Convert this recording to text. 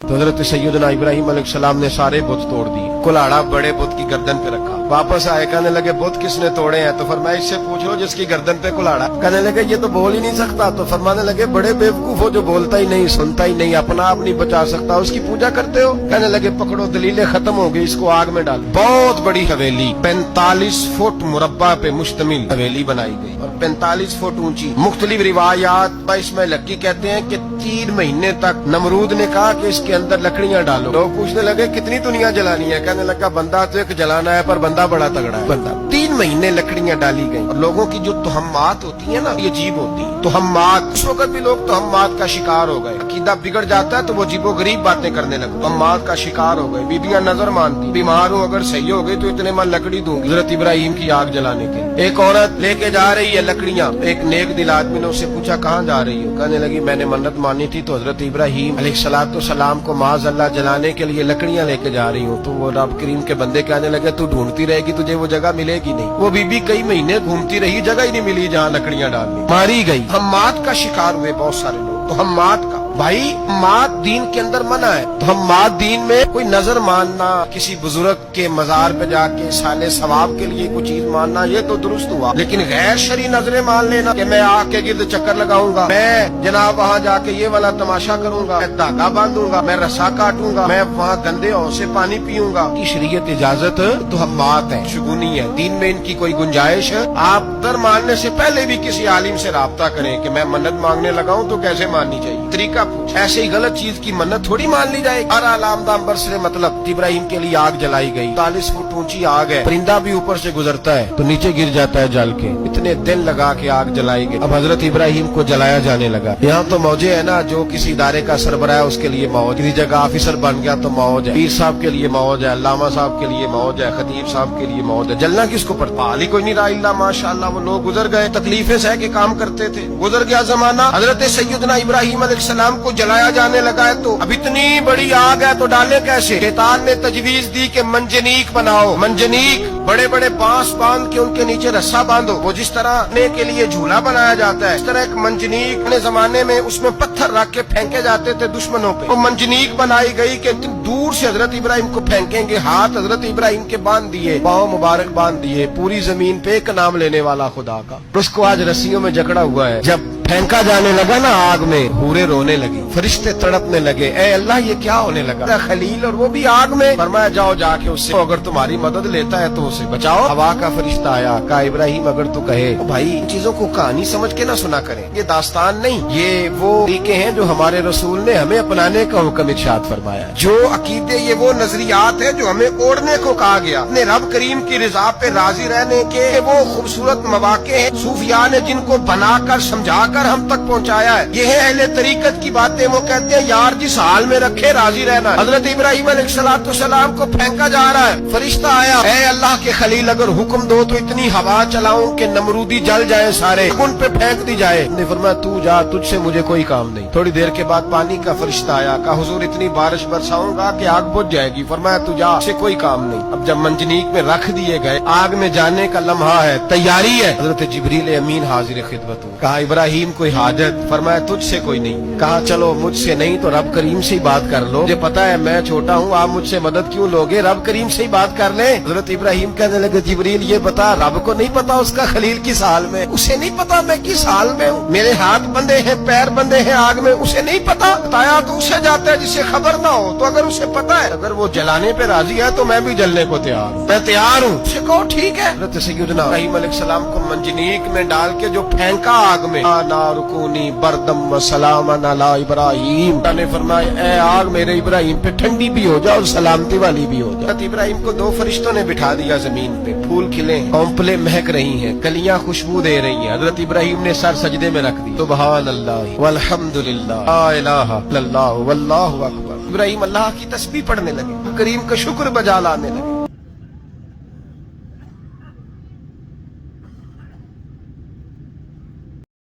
تو حضرت سیدنا ابراہیم علیہ السلام نے سارے بت توڑ دیے، کلاڑا بڑے بت کی گردن پہ رکھا، واپس آئے کہنے لگے بت کس نے توڑے ہیں؟ تو فرمایا اس سے پوچھ لو جس کی گردن پہ کلاڑا۔ کہنے لگے یہ تو بول ہی نہیں سکتا، تو فرمانے لگے بڑے بیوقوف ہو جو بولتا ہی نہیں، سنتا ہی نہیں، اپنا آپ نہیں بچا سکتا، اس کی پوجا کرتے ہو؟ کہنے لگے پکڑو دلیلیں ختم ہو گئی، اس کو آگ میں ڈال۔ بہت بڑی حویلی 45 فٹ مربع پہ مشتمل حویلی بنائی گئی اور 45 فٹ اونچی۔ مختلف روایات اس میں لکی کہتے ہیں کہ 3 مہینے تک نمرود نے کہا کہ اس کے اندر لکڑیاں ڈالو۔ لوگ پوچھنے لگے کتنی دنیا جلانی ہے؟ کہنے لگا بندہ تو ایک جلانا ہے پر بندہ بڑا تگڑا ہے۔ بندہ 3 مہینے لکڑیاں ڈالی گئی اور لوگوں کی جو تہمات ہوتی ہیں نا یہ عجیب ہوتی ہیں، تہمات۔ اس وقت بھی لوگ تہمات کا شکار ہو گئے، عقیدہ بگڑ جاتا ہے تو وہ عجیب و غریب باتیں کرنے لگے، تہمات کا شکار ہو گئے۔ بیبیاں نظر مانتی، بیمار ہوں اگر صحیح ہو گئی تو اتنے من لکڑی دوں گی حضرت ابراہیم کی آگ جلانے کے۔ ایک عورت لے کے جا رہی ہے لکڑیاں، ایک نیک دل آدمی نے اس سے پوچھا کہاں جا رہی ہو؟ کہنے لگی میں نے منت مانی تھی تو حضرت ابراہیم علیہ السلام کو معاذ اللہ جلانے کے لیے لکڑیاں لے کے جا رہی ہوں۔ تو وہ رب کریم کے بندے کہنے لگے تو ڈھونڈتی رہے گی، تجھے وہ جگہ ملے گی نہیں۔ وہ بی بی کئی مہینے گھومتی رہی، جگہ ہی نہیں ملی جہاں لکڑیاں ڈالنی، ماری گئی۔ ہمات کا شکار ہوئے بہت سارے لوگ، تو ہمات کا بھائی ہمات دین کے اندر منع ہے۔ تو ہمات دین میں کوئی نظر ماننا، کسی بزرگ کے مزار پہ جا کے سالے ثواب کے لیے کوئی چیز ماننا یہ تو درست ہوا، لیکن غیر شرعی نظریں مان لینا کہ میں آگ کے گرد چکر لگاؤں گا، میں جناب وہاں جا کے یہ والا تماشا کروں گا، میں دھاگا باندھوں گا، میں رسا کاٹوں گا، میں وہاں گندے ہوں سے پانی پیوں گا، کی شریعت اجازت تو ہمات ہے، شگونی ہے، دین میں ان کی کوئی گنجائش ہے؟ آپ در ماننے سے پہلے بھی کسی عالم سے رابطہ کریں کہ میں منت مانگنے لگاؤں تو کیسے ماننی چاہیے، طریقہ پوچھ۔ ایسے ہی غلط چیز کی منت تھوڑی مان لی جائے۔ ہر علامدام برسر مطلب ابراہیم کے لیے آگ جلائی گئی، 40 فٹ اونچی آگ ہے، پرندہ بھی اوپر سے گزرتا ہے تو نیچے گر جاتا ہے جل کے، اتنے دن لگا کے آگ جلائی گئی۔ اب حضرت ابراہیم کو جلایا جانے لگا۔ یہاں تو موجے ہے نا، جو کسی ادارے کا سربراہ ہے اس کے لیے موج، کسی جگہ آفیسر بن گیا تو موج ہے، پیر صاحب کے لیے موج ہے، علامہ صاحب کے لیے موج ہے، خطیب صاحب کے لیے موج ہے۔ جلنا کس کو پڑتا؟ حال ہی کوئی نہیں رہا الا ماشاء اللہ، وہ لوگ گزر گئے، تکلیفیں سہ کے کام کرتے تھے، گزر گیا زمانہ۔ حضرت سیدنا ابراہیم علیہ السلام کو جلایا جانے لگا ہے تو اب اتنی بڑی آگ ہے تو ڈالے کیسے؟ شیطان نے تجویز دی کہ منجنیق بناؤ، منجنیق بڑے بڑے بانس باندھ کے ان کے نیچے رسا باندھو، وہ جس طرح نے کے لیے جھولا بنایا جاتا ہے اس طرح ایک منجنیق اپنے زمانے میں اس میں پتھر رکھ کے پھینکے جاتے تھے دشمنوں پہ، وہ منجنیق بنائی گئی کہ دور سے حضرت ابراہیم کو پھینکیں گے، ہاتھ حضرت ابراہیم کے باندھ دیے، پاؤں مبارک باندھ دیے، پوری زمین پہ ایک نام لینے والا خدا کا، اس کو آج رسیوں میں جکڑا ہوا ہے۔ جب پھینکا جانے لگا نا آگ میں، حوریں رونے لگی، فرشتے تڑپنے لگے، اے اللہ یہ کیا ہونے لگا؟ خلیل اور وہ بھی آگ میں۔ فرمایا جاؤ جا کے اس سے اگر تمہاری مدد لیتا ہے تو اسے بچاؤ۔ ہوا کا فرشتہ آیا، کہا ابراہیم اگر تو کہے تو بھائی ان چیزوں کو کہانی سمجھ کے نہ سنا کریں، یہ داستان نہیں، یہ وہ طریقے ہیں جو ہمارے رسول نے ہمیں اپنانے کا حکم ارشاد فرمایا ہے، جو عقیدے یہ وہ نظریات ہے جو ہمیں اوڑھنے کو کہا گیا، اپنے رب کریم کی رضا پہ راضی رہنے کے وہ خوبصورت مواقع ہیں صوفیاء نے جن کو بنا کر سمجھا کر ہم تک پہنچایا ہے۔ یہ ہے اہل طریقت کی باتیں، وہ کہتے ہیں یار جس حال میں رکھے راضی رہنا۔ حضرت ابراہیم علیہ السلام کو پھینکا جا رہا ہے، فرشتہ آیا، اے اللہ کے خلیل اگر حکم دو تو اتنی ہوا چلاؤں کہ نمرودی جل جائیں سارے، ان پہ پھینک دی جائے۔ نے فرمایا تو جا، تجھ سے مجھے کوئی کام نہیں۔ تھوڑی دیر کے بعد پانی کا فرشتہ آیا، کہا حضور اتنی بارش برساؤں گا کہ آگ بجھ جائے گی۔ فرمایا تو جا، سے کوئی کام نہیں۔ اب جب منجنیق میں رکھ دیے گئے، آگ میں جانے کا لمحہ ہے، تیاری ہے، حضرت جبریل امین حاضر خدمت ہو، کہا ابراہیم کوئی حاجت؟ فرمایا تجھ سے کوئی نہیں۔ کہا چلو مجھ سے نہیں تو رب کریم سے ہی بات کر لو، مجھے پتا ہے میں چھوٹا ہوں، آپ مجھ سے مدد کیوں لوگے؟ رب کریم سے ہی بات کر لیں۔ حضرت ابراہیم کہنے لگے جبریل یہ بتا رب کو نہیں پتا اس کا خلیل کس حال میں، اسے نہیں پتا میں کس حال میں ہوں، میرے ہاتھ بندے ہیں پیر بندے ہیں آگ میں، اسے نہیں پتا؟ بتایا تو اسے جاتا ہے جسے خبر نہ ہو، تو اگر اسے پتا ہے، اگر وہ جلانے پہ راضی ہے تو میں بھی جلنے کو تیار ہوں، میں تیار ہوں۔ اسے کہو ٹھیک ہے۔ حضرت سیدنا ابراہیم علیہ السلام کو منجنیق میں ڈال کے جو پھینکا آگ میں، نار کونی بردم و سلام علی ابراہیم، نے فرمایا اے آگ میرے ابراہیم پہ ٹھنڈی بھی ہو جا اور سلامتی والی بھی ہو جا۔ حضرت ابراہیم کو 2 فرشتوں نے بٹھا دیا زمین پہ، پھول کھلے ہیں، کونپلیں مہک رہی ہیں، کلیاں خوشبو دے رہی ہیں۔ حضرت ابراہیم نے سر سجدے میں رکھ دی، سبحان اللہ والحمدللہ لا الہ الا اللہ واللہ اکبر۔ ابراہیم اللہ کی تسبیح پڑھنے لگے، کریم کا شکر بجا لانے لگے۔